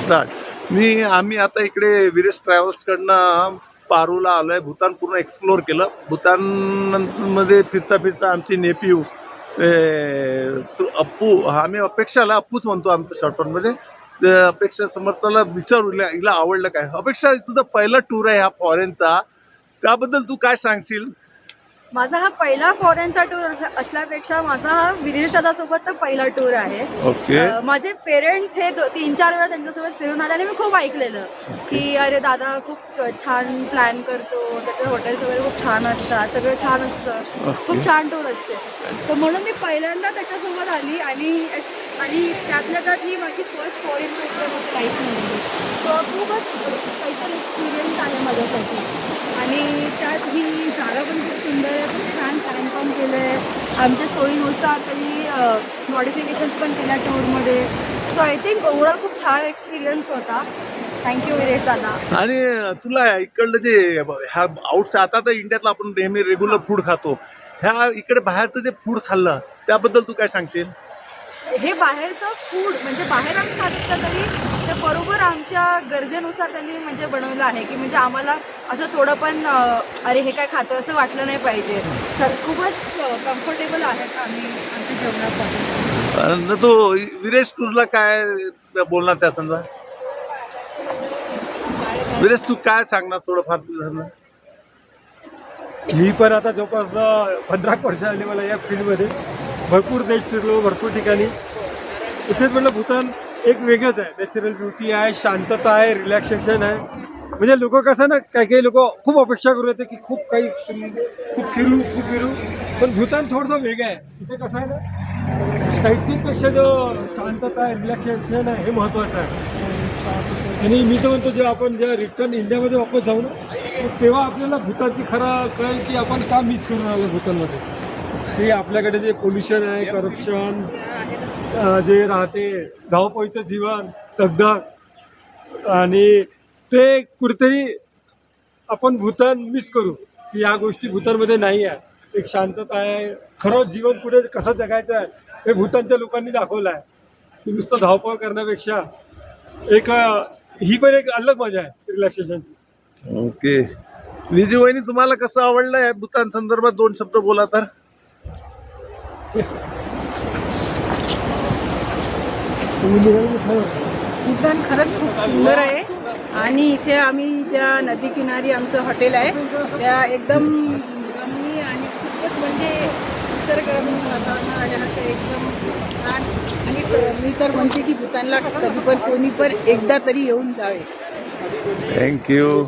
Start. आम्ही आता इकडे वीरेश ट्रॅव्हल्सकडनं पारूला आलो आहे. भूतान पूर्ण एक्सप्लोअर केलं. भूतानमध्ये फिरता फिरता आमची नेपिव अप्पू, आम्ही अपेक्षाला अप्पूच म्हणतो आमच्या शॉर्टफॉर्ममध्ये. अपेक्षा समर्थाला विचारू हिला आवडलं काय. अपेक्षा, तुझा पहिला टूर आहे हा फॉरेनचा, त्याबद्दल तू काय सांगशील? माझा हा पहिला फॉरेनचा टूर असल्यापेक्षा माझा हा विरेश दादासोबतचा पहिला टूर आहे. ओके. माझे पेरेंट्स हे 3-4 वेळा त्यांच्यासोबत फिरून आले आणि मी खूप ऐकलेलं की अरे दादा खूप छान प्लॅन करतो, त्याचं हॉटेल्स वगैरे खूप छान असतात, सगळं छान असतं, खूप छान टूर असते. तर म्हणून मी पहिल्यांदा त्याच्यासोबत आली आणि त्यातल्या त्यात ही माझी फर्स्ट फॉरेन ट्रिप आहे माझ्या लाईफमध्ये. सो खूपच स्पेशल एक्सपिरियन्स आहे माझ्यासाठी. आणि त्यात ही जागा पण खूप सुंदर आहे, खूप छान प्लॅन पण केलं आहे. आमच्या सोयीनुसार त्यांनी मॉडिफिकेशन्स पण केल्या टूरमध्ये. सो आय थिंक ओव्हरऑल खूप छान एक्सपिरियन्स होता. थँक्यू विरेश दादा. आणि तुला इकडलं जे ह्या आउटसाइड, आता तर इंडियातलं आपण नेहमी रेग्युलर फूड खातो, ह्या इकडे बाहेरचं जे फूड खाल्लं त्याबद्दल तू काय सांगशील? हे बाहेरचं फूड म्हणजे बाहेर आम्ही खात असलं तरी ते बरोबर आमच्या गरजेनुसार त्यांनी म्हणजे बनवलं आहे की म्हणजे आम्हाला असं थोडं पण अरे हे काय खातं असं वाटलं नाही पाहिजे. खूपच कम्फर्टेबल आहेत आम्ही आमच्या जेवणापासून. तो विरेश, तुझला काय बोलणार त्या संदर्भात? विरेश, तू काय सांगणार थोडंफार तुझं? मी पण आता जवळपास 15 वर्ष आली मला या फील्डमध्ये. भरपूर देश फिरलो, भरपूर ठिकाणी. इथेच म्हटलं भूतान एक वेगळंच आहे. नॅचरल ब्युटी आहे, शांतता आहे, रिलॅक्सेशन आहे. म्हणजे लोक कसं ना, काही लोक खूप अपेक्षा करू येते की खूप खूप फिरू. पण भूतान थोडंसं वेगळं आहे. इथे कसं आहे ना, साईटसीनपेक्षा जो शांतता आहे, रिलॅक्सेशन आहे, हे महत्त्वाचं आहे. आणि मी तर म्हणतो जेव्हा रिटर्न इंडियामध्ये वापस जाऊ ना, तेव्हा आपल्याला भूतानची खरं कळेल की आपण का मिस करून आलो भूतानमध्ये. की आपल्याकडे जे पोल्युशन आहे, करप्शन जे राहते, धावपळीचं जीवन, दगदग, आणि ते कुठेतरी आपण भूतान मिस करू की या गोष्टी भूतानमध्ये नाही आहे. एक शांतता आहे, खरंच जीवन पुढे कसं जगायचं आहे हे भूतानच्या लोकांनी दाखवलं आहे. की नुसतं धावपळ करण्यापेक्षा एक ही पण एक अलग मजा आहे रिलॅक्सेशनची. ओके. विजू वहिनी, तुम्हाला कसं आवडलं आहे भूतान संदर्भात 2 शब्द बोला तर? भूतान खरंच खूप सुंदर आहे. आणि इथे आम्ही ज्या नदीकिनारी आमचं हॉटेल आहे त्या एकदम रम्य आणि खूपच म्हणजे निसर्गरम्य वातावरण आल्यानंतर एकदम छान. आणि मी तर म्हणते की भूतानला कधी पण कोणी पण एकदा तरी येऊन जावे. थँक्यू.